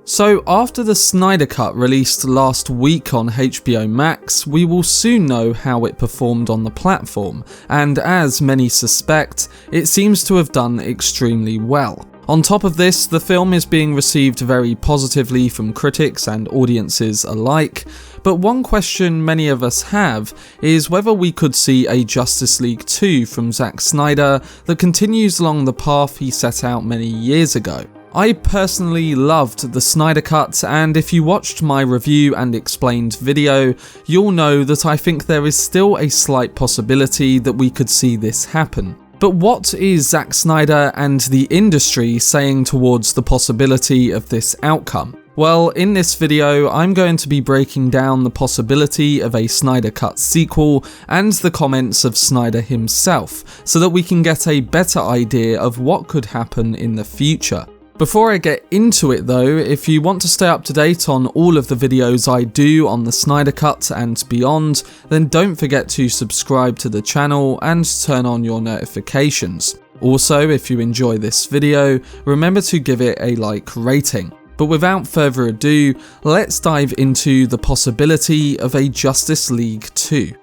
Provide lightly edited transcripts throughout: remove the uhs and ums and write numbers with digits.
So after the Snyder Cut released last week on HBO Max, we will soon know how it performed on the platform, and as many suspect, it seems to have done extremely well. On top of this, the film is being received very positively from critics and audiences alike, but one question many of us have is whether we could see a Justice League 2 from Zack Snyder that continues along the path he set out many years ago. I personally loved the Snyder Cut, and if you watched my review and explained video, you'll know that I think there is still a slight possibility that we could see this happen. But what is Zack Snyder and the industry saying towards the possibility of this outcome? Well, in this video, I'm going to be breaking down the possibility of a Snyder Cut sequel and the comments of Snyder himself, so that we can get a better idea of what could happen in the future. Before I get into it though, if you want to stay up to date on all of the videos I do on the Snyder Cut and beyond, then don't forget to subscribe to the channel and turn on your notifications. Also, if you enjoy this video, remember to give it a like rating. But without further ado, let's dive into the possibility of a Justice League 2.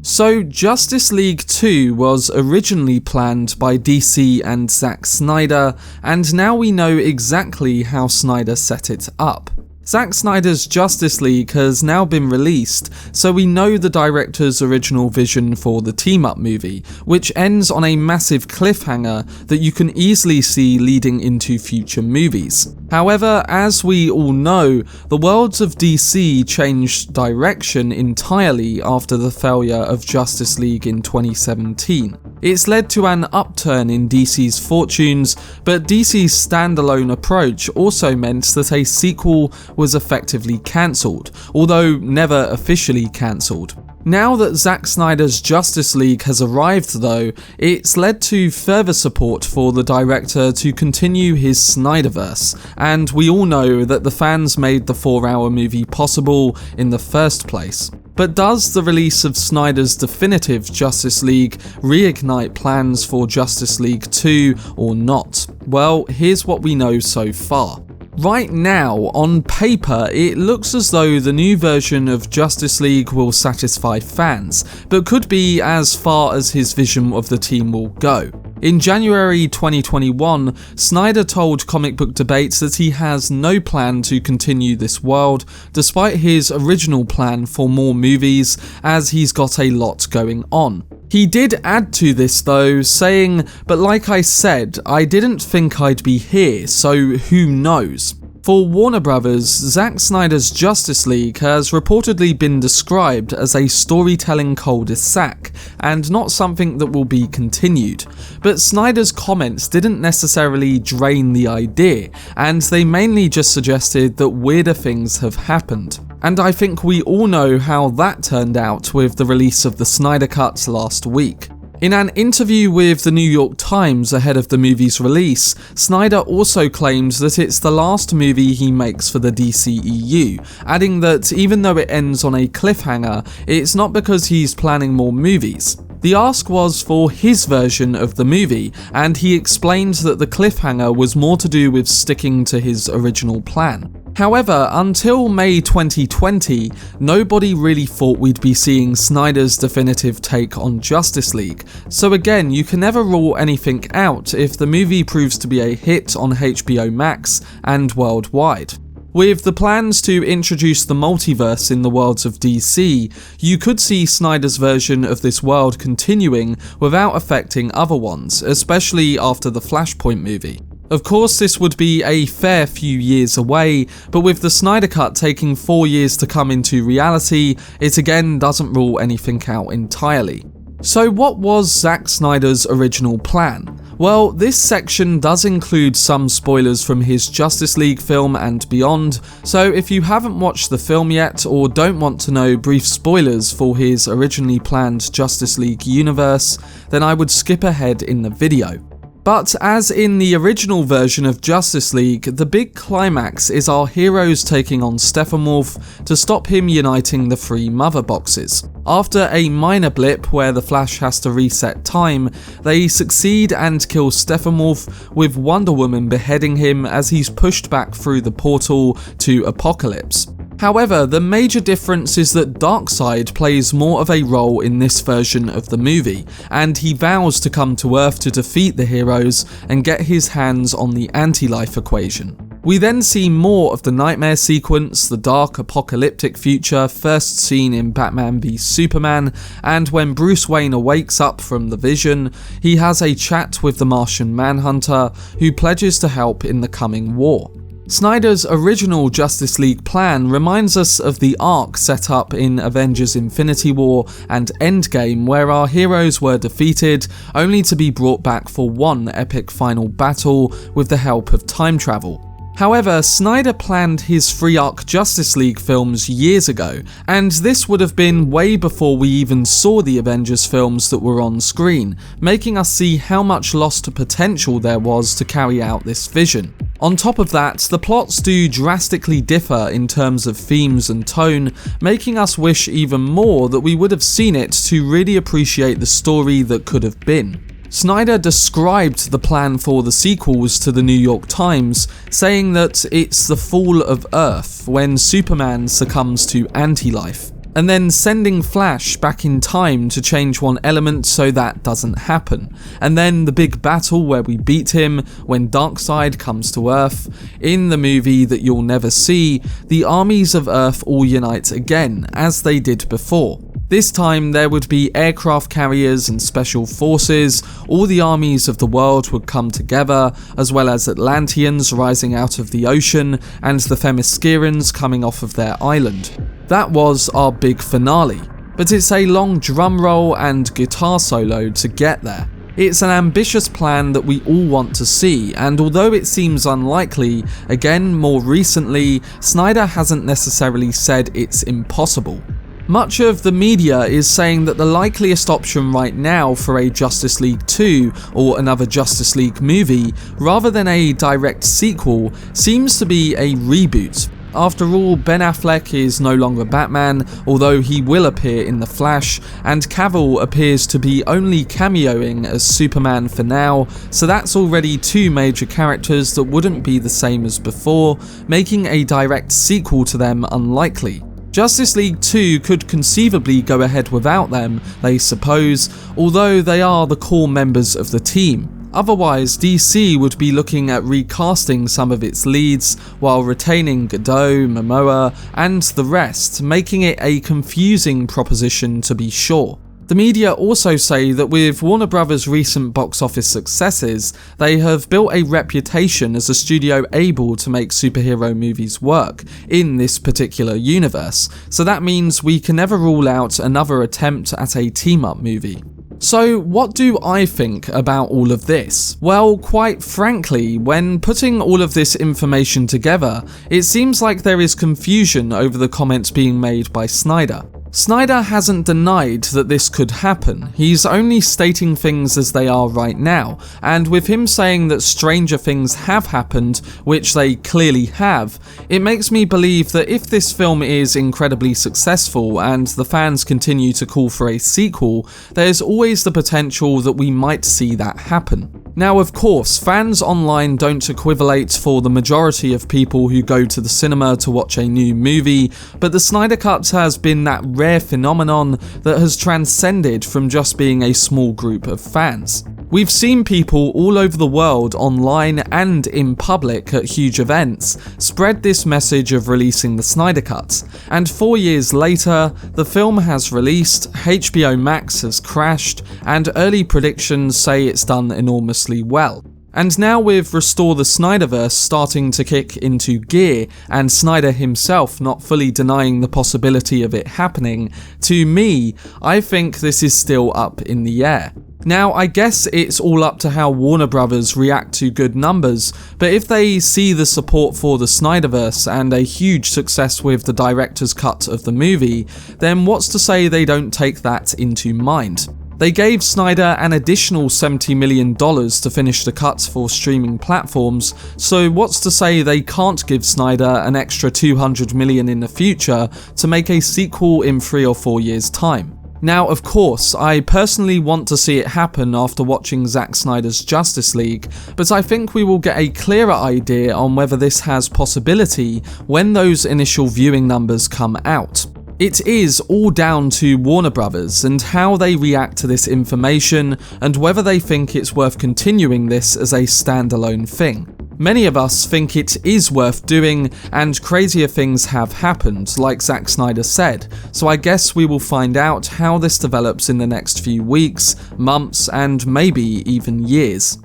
So, Justice League 2 was originally planned by DC and Zack Snyder, and now we know exactly how Snyder set it up. Zack Snyder's Justice League has now been released, so we know the director's original vision for the team-up movie, which ends on a massive cliffhanger that you can easily see leading into future movies. However, as we all know, the worlds of DC changed direction entirely after the failure of Justice League in 2017. It's led to an upturn in DC's fortunes, but DC's standalone approach also meant that a sequel was effectively cancelled, although never officially cancelled. Now that Zack Snyder's Justice League has arrived though, it's led to further support for the director to continue his Snyderverse, and we all know that the fans made the 4-hour movie possible in the first place. But does the release of Snyder's definitive Justice League reignite plans for Justice League 2 or not? Well, here's what we know so far. Right now, on paper, it looks as though the new version of Justice League will satisfy fans, but could be as far as his vision of the team will go. In January 2021, Snyder told Comic Book Debates that he has no plan to continue this world, despite his original plan for more movies, as he's got a lot going on. He did add to this though, saying, "But like I said, I didn't think I'd be here, so who knows?" For Warner Brothers, Zack Snyder's Justice League has reportedly been described as a storytelling cul-de-sac, and not something that will be continued. But Snyder's comments didn't necessarily drain the idea, and they mainly just suggested that weirder things have happened. And I think we all know how that turned out with the release of the Snyder Cut last week. In an interview with the New York Times ahead of the movie's release, Snyder also claims that it's the last movie he makes for the DCEU, adding that even though it ends on a cliffhanger, it's not because he's planning more movies. The ask was for his version of the movie, and he explained that the cliffhanger was more to do with sticking to his original plan. However, until May 2020, nobody really thought we'd be seeing Snyder's definitive take on Justice League, so again, you can never rule anything out if the movie proves to be a hit on HBO Max and worldwide. With the plans to introduce the multiverse in the worlds of DC, you could see Snyder's version of this world continuing without affecting other ones, especially after the Flashpoint movie. Of course, this would be a fair few years away, but with the Snyder Cut taking 4 years to come into reality, it again doesn't rule anything out entirely. So what was Zack Snyder's original plan? Well, this section does include some spoilers from his Justice League film and beyond, so if you haven't watched the film yet or don't want to know brief spoilers for his originally planned Justice League universe, then I would skip ahead in the video. But as in the original version of Justice League, the big climax is our heroes taking on Steppenwolf to stop him uniting the 3 mother boxes. After a minor blip where the Flash has to reset time, they succeed and kill Steppenwolf, with Wonder Woman beheading him as he's pushed back through the portal to Apocalypse. However, the major difference is that Darkseid plays more of a role in this version of the movie, and he vows to come to Earth to defeat the heroes and get his hands on the anti-life equation. We then see more of the nightmare sequence, the dark apocalyptic future first seen in Batman v Superman, and when Bruce Wayne awakes up from the vision, he has a chat with the Martian Manhunter, who pledges to help in the coming war. Snyder's original Justice League plan reminds us of the arc set up in Avengers Infinity War and Endgame, where our heroes were defeated only to be brought back for one epic final battle with the help of time travel. However, Snyder planned his 3-arc Justice League films years ago, and this would have been way before we even saw the Avengers films that were on screen, making us see how much lost potential there was to carry out this vision. On top of that, the plots do drastically differ in terms of themes and tone, making us wish even more that we would have seen it to really appreciate the story that could have been. Snyder described the plan for the sequels to the New York Times, saying that it's the fall of Earth when Superman succumbs to anti-life, and then sending Flash back in time to change one element so that doesn't happen, and then the big battle where we beat him when Darkseid comes to Earth. In the movie that you'll never see, the armies of Earth all unite again, as they did before. This time there would be aircraft carriers and special forces, all the armies of the world would come together, as well as Atlanteans rising out of the ocean and the Themyscirans coming off of their island. That was our big finale, but it's a long drum roll and guitar solo to get there. It's an ambitious plan that we all want to see, and although it seems unlikely, again more recently, Snyder hasn't necessarily said it's impossible. Much of the media is saying that the likeliest option right now for a Justice League 2 or another Justice League movie, rather than a direct sequel, seems to be a reboot. After all, Ben Affleck is no longer Batman, although he will appear in The Flash, and Cavill appears to be only cameoing as Superman for now, so that's already 2 major characters that wouldn't be the same as before, making a direct sequel to them unlikely. Justice League 2 could conceivably go ahead without them, they suppose, although they are the core members of the team. Otherwise, DC would be looking at recasting some of its leads while retaining Godot, Momoa, and the rest, making it a confusing proposition to be sure. The media also say that with Warner Bros.' recent box office successes, they have built a reputation as a studio able to make superhero movies work in this particular universe, so that means we can never rule out another attempt at a team-up movie. So what do I think about all of this? Well, quite frankly, when putting all of this information together, it seems like there is confusion over the comments being made by Snyder. Snyder hasn't denied that this could happen, he's only stating things as they are right now, and with him saying that stranger things have happened, which they clearly have, it makes me believe that if this film is incredibly successful and the fans continue to call for a sequel, there's always the potential that we might see that happen. Now, of course, fans online don't equivalate for the majority of people who go to the cinema to watch a new movie, but the Snyder Cut has been that rare phenomenon that has transcended from just being a small group of fans. We've seen people all over the world, online and in public at huge events, spread this message of releasing the Snyder Cut, and 4 years later, the film has released, HBO Max has crashed, and early predictions say it's done enormously well. And now with Restore the Snyderverse starting to kick into gear, and Snyder himself not fully denying the possibility of it happening, to me, I think this is still up in the air. Now, I guess it's all up to how Warner Bros. React to good numbers, but if they see the support for the Snyderverse and a huge success with the director's cut of the movie, then what's to say they don't take that into mind? They gave Snyder an additional $70 million to finish the cut for streaming platforms, so what's to say they can't give Snyder an extra $200 million in the future to make a sequel in 3 or 4 years' time? Now, of course, I personally want to see it happen after watching Zack Snyder's Justice League, but I think we will get a clearer idea on whether this has possibility when those initial viewing numbers come out. It is all down to Warner Brothers and how they react to this information and whether they think it's worth continuing this as a standalone thing. Many of us think it is worth doing, and crazier things have happened, like Zack Snyder said, so I guess we will find out how this develops in the next few weeks, months, and maybe even years.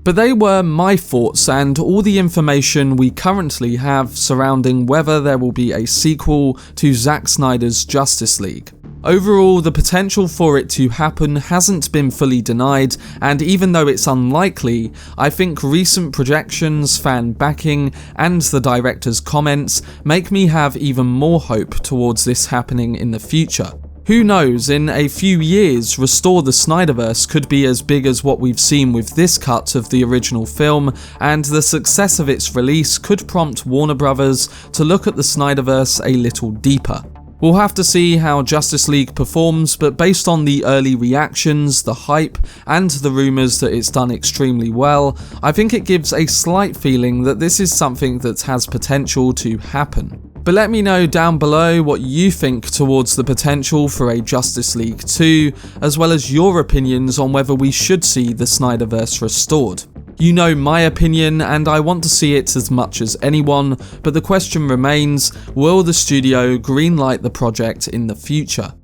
But they were my thoughts and all the information we currently have surrounding whether there will be a sequel to Zack Snyder's Justice League. Overall, the potential for it to happen hasn't been fully denied, and even though it's unlikely, I think recent projections, fan backing, and the director's comments make me have even more hope towards this happening in the future. Who knows, in a few years, Restore the Snyderverse could be as big as what we've seen with this cut of the original film, and the success of its release could prompt Warner Brothers to look at the Snyderverse a little deeper. We'll have to see how Justice League performs, but based on the early reactions, the hype, and the rumours that it's done extremely well, I think it gives a slight feeling that this is something that has potential to happen. But let me know down below what you think towards the potential for a Justice League 2, as well as your opinions on whether we should see the Snyderverse restored. You know my opinion, and I want to see it as much as anyone, but the question remains, will the studio greenlight the project in the future?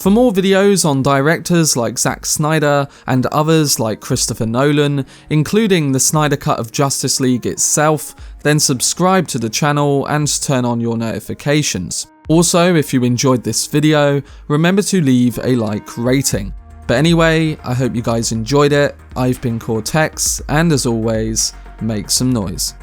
For more videos on directors like Zack Snyder and others like Christopher Nolan, including the Snyder Cut of Justice League itself, then subscribe to the channel and turn on your notifications. Also, if you enjoyed this video, remember to leave a like rating. But anyway, I hope you guys enjoyed it. I've been Cortex, and as always, make some noise.